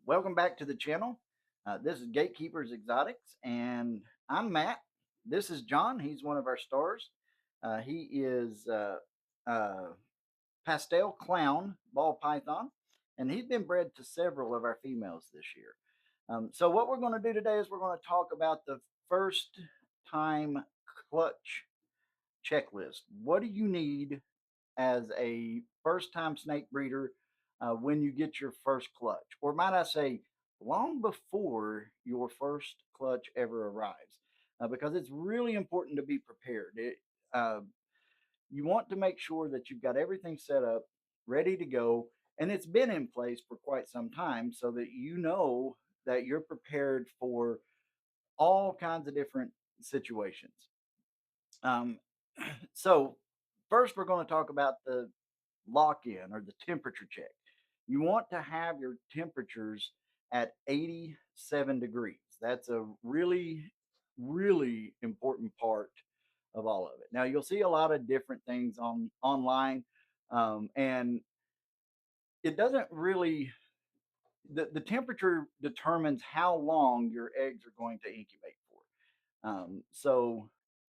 Welcome back to the channel. This is Gatekeepers Exotics, and I'm Matt. This is John. He's one of our stars. He is pastel clown ball python, and he's been bred to several of our females this year. So what we're going to do today is we're going to talk about the first time clutch checklist. What do you need as a first time snake breeder when you get your first clutch? Or might I say, long before your first clutch ever arrives? Because it's really important to be prepared. Uh, you want to make sure that you've got everything set up, ready to go, and it's been in place for quite some time so that you know that you're prepared for all kinds of different situations. Um, so, first, we're going to talk about the lock in or the temperature check. You want to have your temperatures at 87 degrees. That's a really important part of all of it. Now you'll see a lot of different things online, and it doesn't really the temperature determines how long your eggs are going to incubate for. So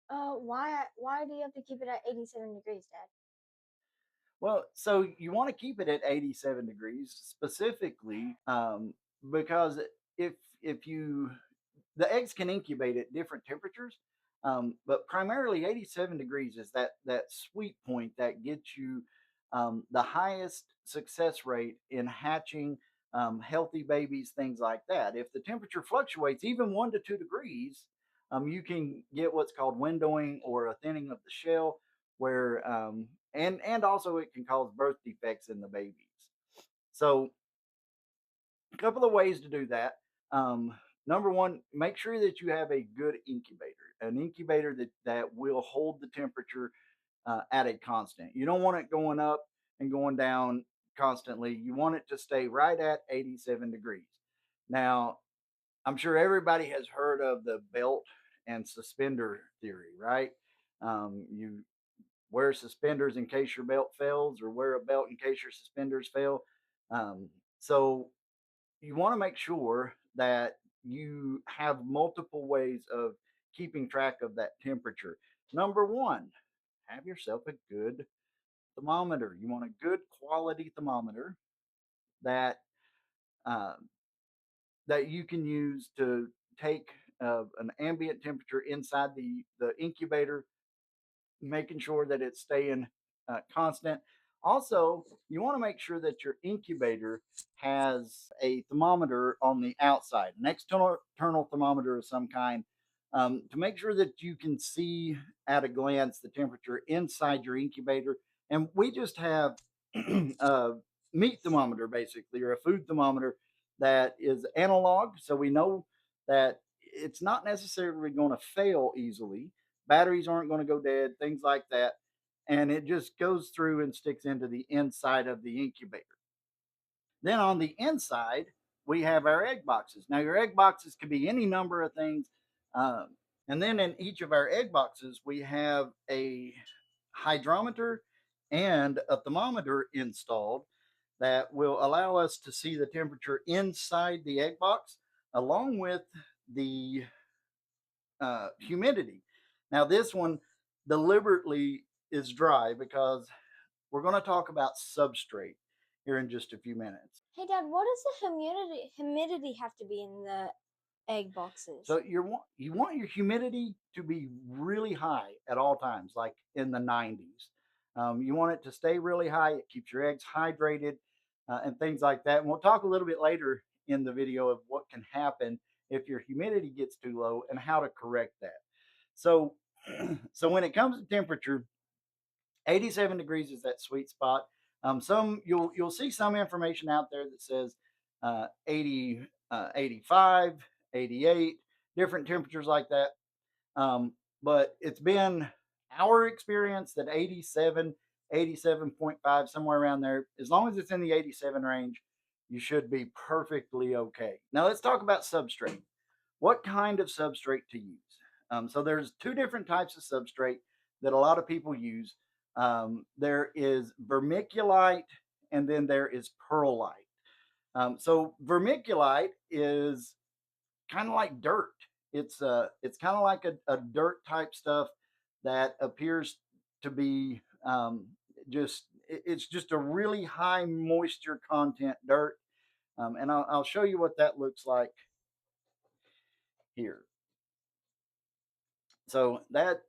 why do you have to keep it at 87 degrees, Dad? Well, so you want to keep it at 87 degrees specifically because if if you the eggs can incubate at different temperatures, but primarily 87 degrees is that sweet point that gets you the highest success rate in hatching healthy babies, things like that. If the temperature fluctuates even 1 to 2 degrees, you can get what's called windowing or a thinning of the shell, where and also it can cause birth defects in the babies. So a couple of ways to do that. Number one, make sure that you have a good incubator, an incubator that will hold the temperature at a constant. You don't want it going up and going down constantly. You want it to stay right at 87 degrees. Now, I'm sure everybody has heard of the belt and suspender theory, right? You wear suspenders in case your belt fails, or wear a belt in case your suspenders fail. So you want to make sure that you have multiple ways of keeping track of that temperature. Number one, have yourself a good thermometer. You want a good quality thermometer that uh, that you can use to take an ambient temperature inside the incubator, making sure that it's staying constant. Also, you want to make sure that your incubator has a thermometer on the outside, an external thermometer of some kind, to make sure that you can see at a glance the temperature inside your incubator. And we just have a meat thermometer, basically, or a food thermometer that is analog. So we know that it's not necessarily going to fail easily. Batteries aren't going to go dead, things like that. And it just goes through and sticks into the inside of the incubator. Then on the inside, we have our egg boxes. Now, your egg boxes could be any number of things. And then in each of our egg boxes, we have a hydrometer and a thermometer installed that will allow us to see the temperature inside the egg box, along with the humidity. Now, this one deliberately is dry because we're going to talk about substrate here in just a few minutes. Hey, Dad, what does the humidity have to be in the egg boxes? So you want your humidity to be really high at all times, like in the 90s. You want it to stay really high. It keeps your eggs hydrated and things like that. And we'll talk a little bit later in the video of what can happen if your humidity gets too low and how to correct that. So, so when it comes to temperature, 87 degrees is that sweet spot. Some you'll see some information out there that says 80, 85, 88, different temperatures like that. But it's been our experience that 87, 87.5, somewhere around there, as long as it's in the 87 range, you should be perfectly okay. Now let's talk about substrate. What kind of substrate to use? So there's two different types of substrate that a lot of people use. There is vermiculite, and then there is perlite. So vermiculite is kind of like dirt. It's kind of like a dirt type stuff that appears to be just it's just a really high moisture content dirt. And I'll show you what that looks like here. So that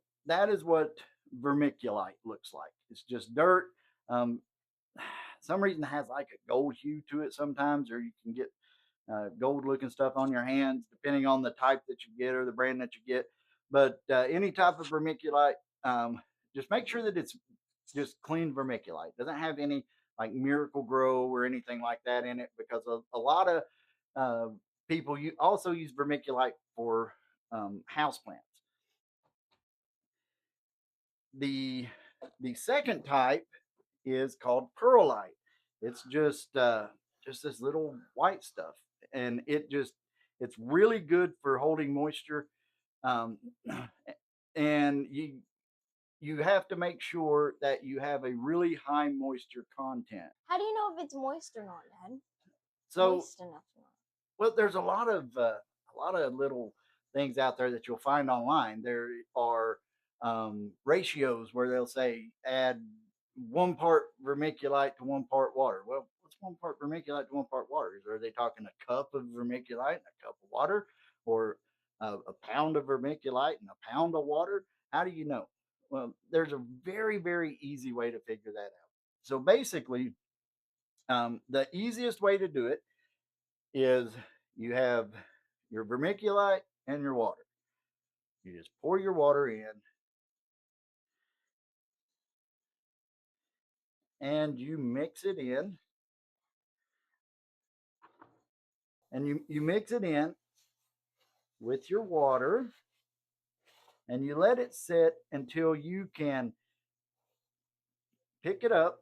is what vermiculite looks like. It's just dirt. Um, some reason it has like a gold hue to it sometimes, or you can get gold looking stuff on your hands, depending on the type that you get or the brand that you get. But any type of vermiculite, um, just make sure that it's just clean vermiculite. Doesn't have any like Miracle Grow or anything like that in it, because a lot of uh, people you also use vermiculite for house plants. The the second type is called perlite. It's just this little white stuff, and it's really good for holding moisture. Um, and you have to make sure that you have a really high moisture content. How do you know if it's moist or not, Dad? So, Moist enough or not? well, there's a lot of little things out there that you'll find online. There are ratios where they'll say add 1 part vermiculite to 1 part water. Well, what's 1 part vermiculite to 1 part water? Are they talking a cup of vermiculite and a cup of water, or a pound of vermiculite and a pound of water? How do you know? Well, there's a very easy way to figure that out. So basically, the easiest way to do it is you have your vermiculite and your water. You just pour your water in and you mix it in, and you mix it in with your water, and you let it sit until you can pick it up,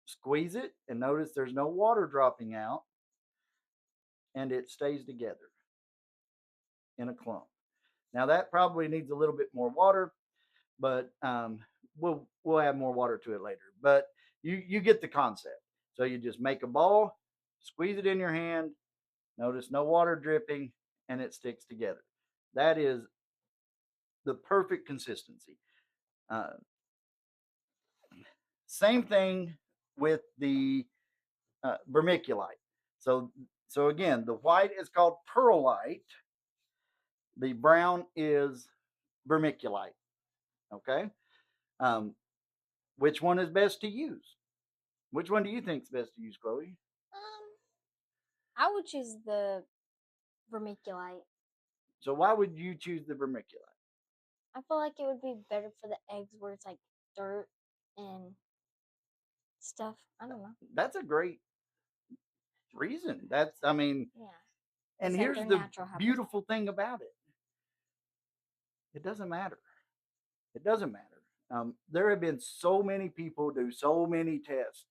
squeeze it, and notice there's no water dropping out, and it stays together in a clump. Now that probably needs a little bit more water, but we'll add more water to it later. But you get the concept. So you just make a ball, squeeze it in your hand. Notice no water dripping, and it sticks together. That is the perfect consistency. Uh, Same thing with the vermiculite. So so again, the white is called perlite. The brown is vermiculite. Okay. Um, which one is best to use? Which one do you think is best to use, Chloe? Um, I would choose the vermiculite. So why would you choose the vermiculite? I feel like it would be better for the eggs where it's like dirt and stuff. I don't know. That's a great reason. That's I mean, Yeah, and it's like here's their the natural habitat. beautiful thing about it. It doesn't matter. It doesn't matter. There have been so many people do so many tests,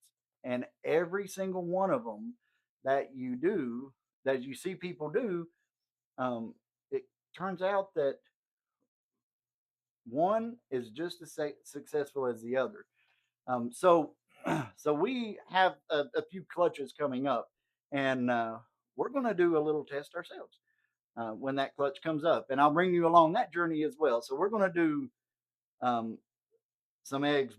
and every single one of them that you do, that you see people do, it turns out that one is just as successful as the other. So, so we have a few clutches coming up, and we're going to do a little test ourselves when that clutch comes up, and I'll bring you along that journey as well. So we're going to do um, some eggs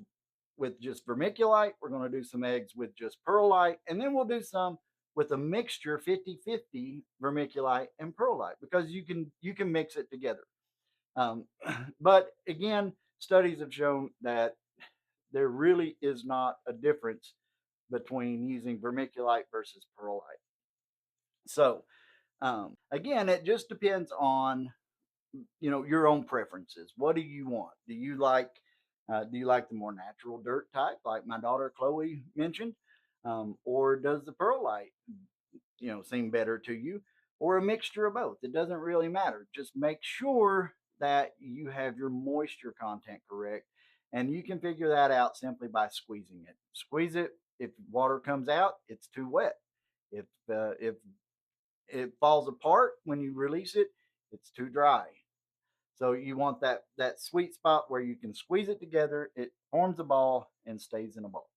with just vermiculite. We're going to do some eggs with just perlite, and then we'll do some with a mixture 50-50 vermiculite and perlite, because you can mix it together. Um, but again, studies have shown that there really is not a difference between using vermiculite versus perlite. So again, it just depends on your own preferences. What do you want? Do you like the more natural dirt type, like my daughter Chloe mentioned, or does the perlite seem better to you, or a mixture of both? It doesn't really matter. Just make sure that you have your moisture content correct, and you can figure that out simply by squeezing it. Squeeze it. If water comes out, it's too wet. If it falls apart when you release it, it's too dry. So you want that sweet spot where you can squeeze it together, it forms a ball and stays in a ball.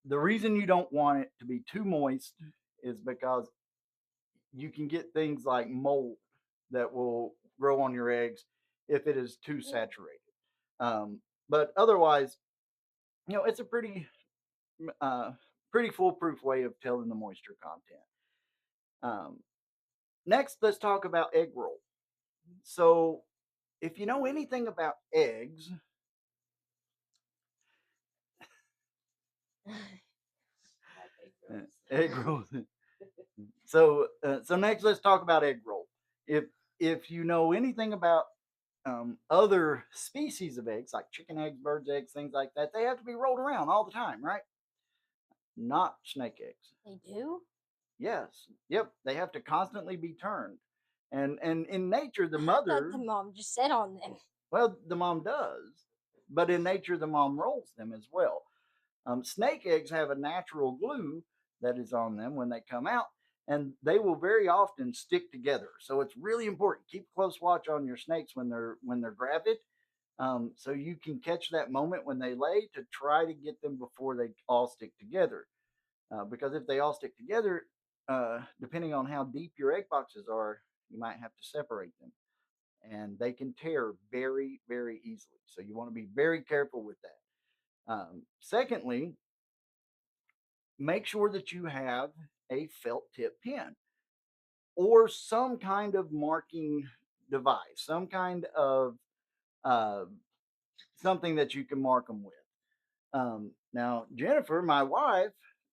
The reason you don't want it to be too moist is because you can get things like mold that will grow on your eggs if it is too Yeah. saturated. But otherwise, it's a uh, pretty foolproof way of telling the moisture content. Um, Next, let's talk about egg roll. So, if you know anything about eggs, My egg favorites. rolls. So next, let's talk about egg roll. If if you know anything about other species of eggs, like chicken eggs, birds' eggs, things like that, they have to be rolled around all the time, right? Not snake eggs. They do? Yes, yep, they have to constantly be turned. And in nature, the I thought mother, the mom just sat on them. well, the mom does, but in nature, the mom rolls them as well. Snake eggs have a natural glue that is on them when they come out, and they will very often stick together. So it's really important. Keep close watch on your snakes when they're gravid, so you can catch that moment when they lay to try to get them before they all stick together. Because if they all stick together, depending on how deep your egg boxes are, you might have to separate them, and they can tear very, very easily. So you want to be very careful with that. Secondly, make sure that you have a felt tip pen or some kind of marking device, some kind of uh, something that you can mark them with. Now, Jennifer, my wife,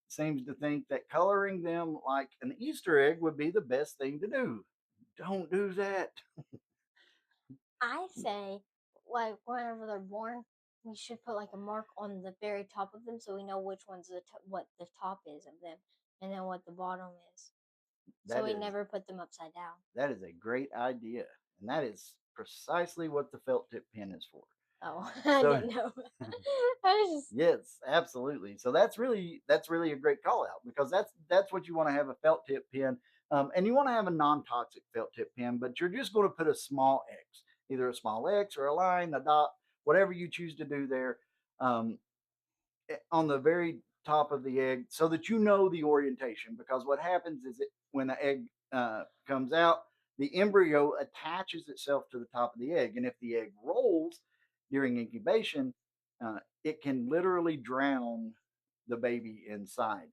seems to think that coloring them like an Easter egg would be the best thing to do. Don't do that. I say, like, whenever they're born, we should put like a mark on the very top of them so we know which one's what the top is of them and then what the bottom is. So That we is never put them upside down. that is a great idea, and that is precisely what the felt tip pen is for. Oh, I So, didn't know. I was just, yes, absolutely. So that's really a great call out because that's what you want to have a felt tip pen, and you want to have a non-toxic felt tip pen, but you're just going to put a small X, either a small X or a line, a dot, whatever you choose to do there, um, on the very top of the egg, so that you know the orientation. Because what happens is when the egg comes out, the embryo attaches itself to the top of the egg, and if the egg rolls during incubation, it can literally drown the baby inside.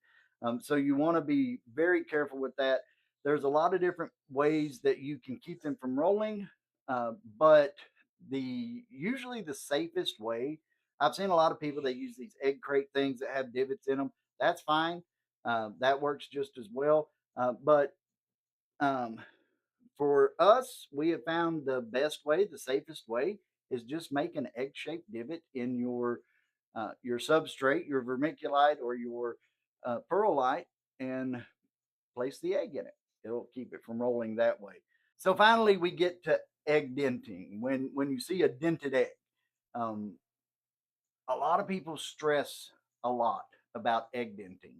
So you want to be very careful with that. There's a lot of different ways that you can keep them from rolling, but the usually the safest way. I've seen a lot of people that use these egg crate things that have divots in them. That's fine. That works just as well. But um, for us, we have found the best way, the safest way, is just make an egg-shaped divot in your substrate, your vermiculite or your perlite, and place the egg in it. It'll keep it from rolling that way. So finally, we get to egg denting. When you see a dented egg, um, a lot of people stress a lot about egg denting.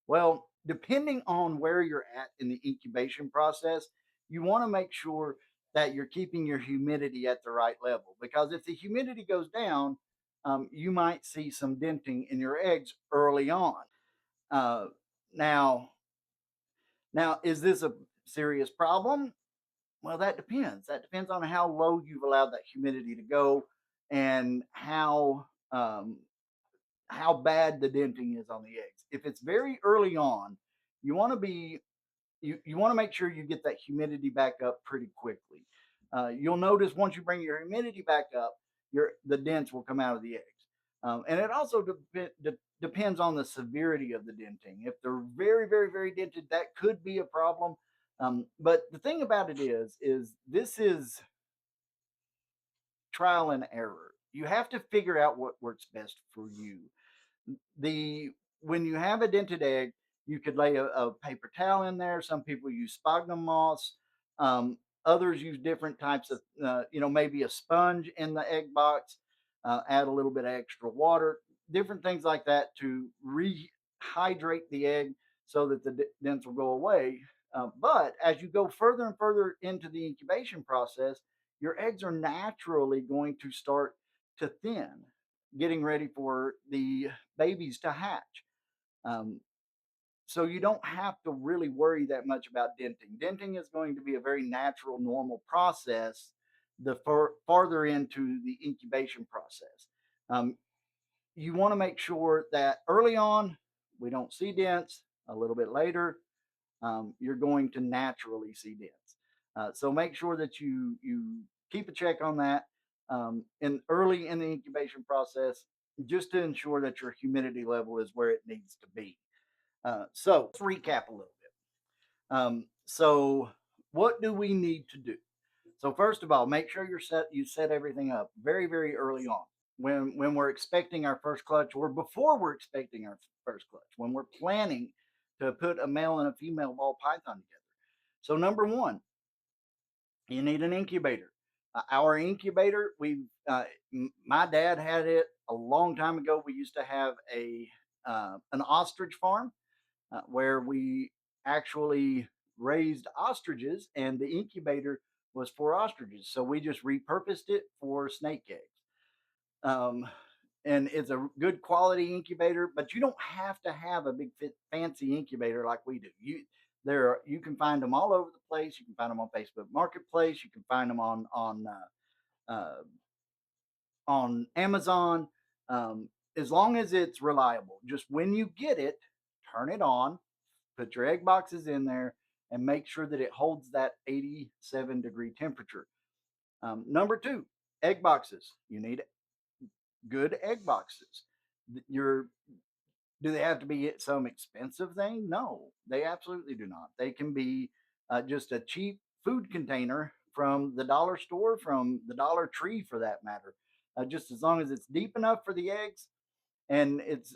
Well, depending on where you're at in the incubation process, you want to make sure that you're keeping your humidity at the right level, because if the humidity goes down, you might see some denting in your eggs early on. Uh, now, now, is this a serious problem? Well, that depends. That depends on how low you've allowed that humidity to go, and how bad the denting is on the eggs. If it's very early on, you want to be you want to make sure you get that humidity back up pretty quickly. You'll notice once you bring your humidity back up, the dents will come out of the eggs. And it also depends on the severity of the denting. If they're very, very, very dented, that could be a problem. But the thing about it is this is trial and error. You have to figure out what works best for you. The When you have a dented egg, you could lay a paper towel in there. Some people use sphagnum moss. Others use different types of, maybe a sponge in the egg box. Add a little bit of extra water, different things like that to rehydrate the egg so that the dents will go away. But as you go further and further into the incubation process, your eggs are naturally going to start to thin, getting ready for the babies to hatch. Um, so you don't have to really worry that much about denting. Denting is going to be a very natural, normal process the farther into the incubation process. Um, you want to make sure that early on we don't see dents. A little bit later, you're going to naturally see dents. So make sure that you keep a check on that in early in the incubation process, just to ensure that your humidity level is where it needs to be. So let's recap a little bit. So what do we need to do? So first of all, make sure you set everything up very early on. When we're expecting our first clutch, or before we're expecting our first clutch, when we're planning to put a male and a female ball python together. So number one, you need an incubator. Our incubator, my dad had it a long time ago. We used to have an ostrich farm where we actually raised ostriches, and the incubator was for ostriches. So we just repurposed it for snake eggs. Um, and it's a good quality incubator, but you don't have to have a big fancy incubator like we do. You can find them all over the place. You can find them on Facebook Marketplace. You can find them on Amazon. As long as it's reliable, just when you get it, turn it on, put your egg boxes in there, and make sure that it holds that 87-degree temperature. Number two, egg boxes. You need good egg boxes. Your Do they have to be some expensive thing? No, they absolutely do not. They can be just a cheap food container from the dollar store, from the Dollar Tree for that matter. Just as long as it's deep enough for the eggs, and it's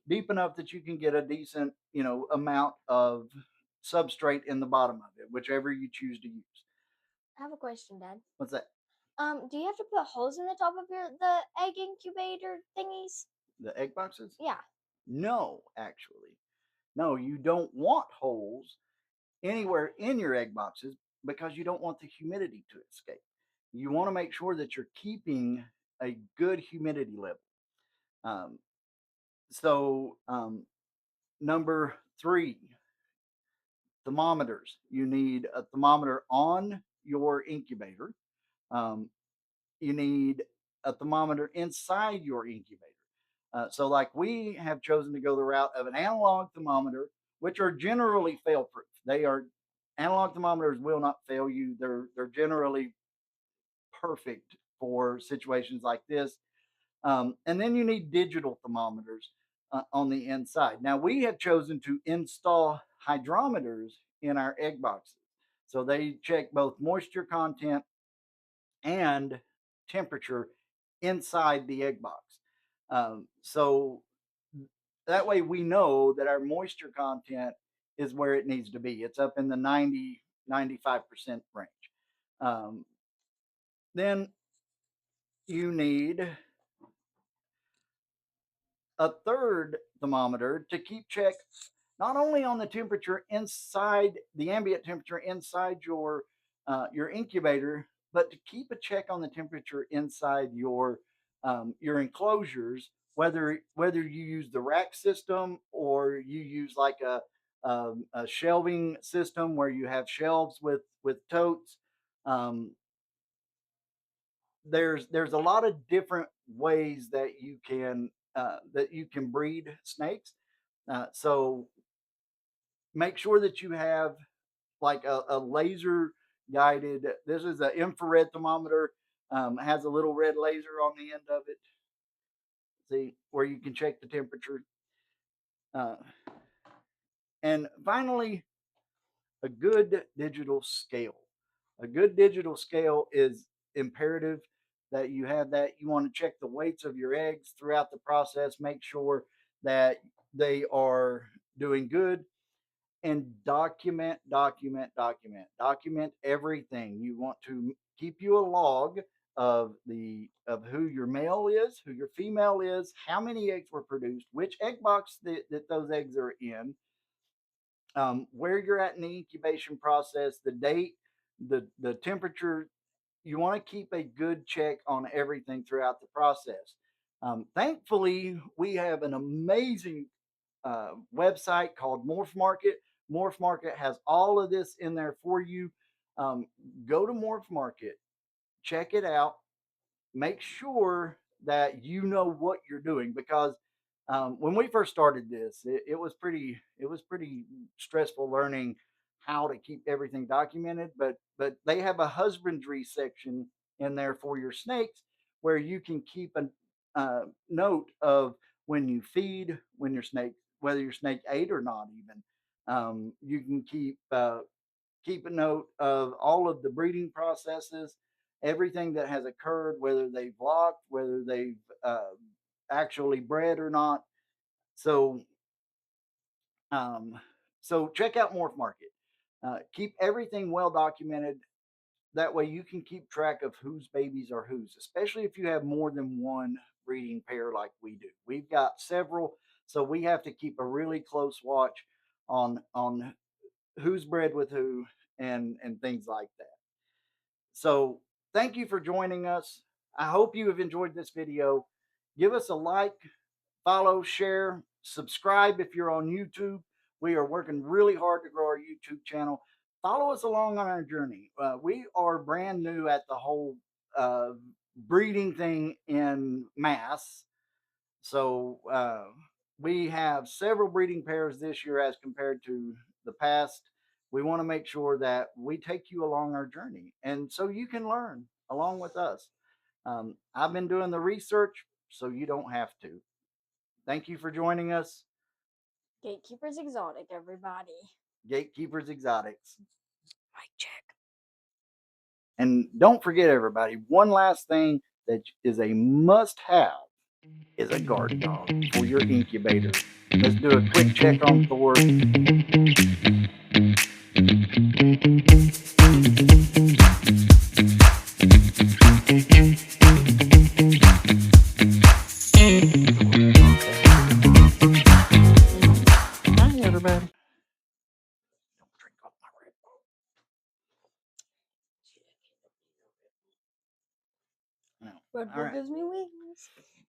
deep enough that you can get a decent, amount of substrate in the bottom of it, whichever you choose to use. I have a question, Dad. What's that? Do you have to put holes in the top of the egg incubator thingies? The egg boxes? Yeah. No, actually. No, you don't want holes anywhere in your egg boxes because you don't want the humidity to escape. You want to make sure that you're keeping a good humidity level. Um, so, number three, thermometers. You need a thermometer on your incubator. Um, you need a thermometer inside your incubator. So, like we have chosen to go the route of an analog thermometer, which are generally fail proof. They are Analog thermometers will not fail you. They're generally perfect for situations like this. And then you need digital thermometers on the inside. Now we have chosen to install hydrometers in our egg boxes, so they check both moisture content and temperature inside the egg box. So that way we know that our moisture content is where it needs to be. It's up in the 90-95% range. Um, then you need a third thermometer to keep check not only on the temperature inside the ambient temperature inside your incubator, but to keep a check on the temperature inside your enclosures, whether you use the rack system or you use like a shelving system where you have shelves with totes. Um, there's a lot of different ways that you can breed snakes. So make sure that you have like a laser guided. This is an infrared thermometer. Has a little red laser on the end of it. See where you can check the temperature. Uh, and finally, a good digital scale. A good digital scale is imperative that you have that. You want to check the weights of your eggs throughout the process, make sure that they are doing good, and document everything. You want to keep you a log of who your male is, who your female is, how many eggs were produced, which egg box that those eggs are in, where you're at in the incubation process, the date, the temperature. You want to keep a good check on everything throughout the process. Thankfully, we have an amazing website called Morph Market. Morph Market has all of this in there for you. Um, go to Morph Market, check it out, make sure that you know what you're doing because when we first started this, it was pretty stressful learning how to keep everything documented. But they have a husbandry section in there for your snakes where you can keep a note of when you feed, when your snake, whether your snake ate or not. Even you can keep a note of all of the breeding processes, everything that has occurred, whether they've locked, whether they've actually bred or not. So, um, so check out Morph Market. Keep everything well documented. That way, you can keep track of whose babies are whose, especially if you have more than one breeding pair like we do. We've got several, so we have to keep a really close watch on who's bred with who and things like that. So thank you for joining us. I hope you have enjoyed this video. Give us a like, follow, share, subscribe if you're on YouTube. We are working really hard to grow our YouTube channel. Follow us along on our journey. We are brand new at the whole uh, breeding thing in mass. So we have several breeding pairs this year as compared to the past. We want to make sure that we take you along our journey and so you can learn along with us. I've been doing the research so you don't have to. Thank you for joining us. Gatekeepers Exotic, everybody. Gatekeepers Exotics. Mic check. And don't forget, everybody, one last thing that is a must have is a guard dog for your incubator. Let's do a quick check on Thor. Hi, everybody. Don't drink off my Red Bull. Red All Bull right. gives me wings.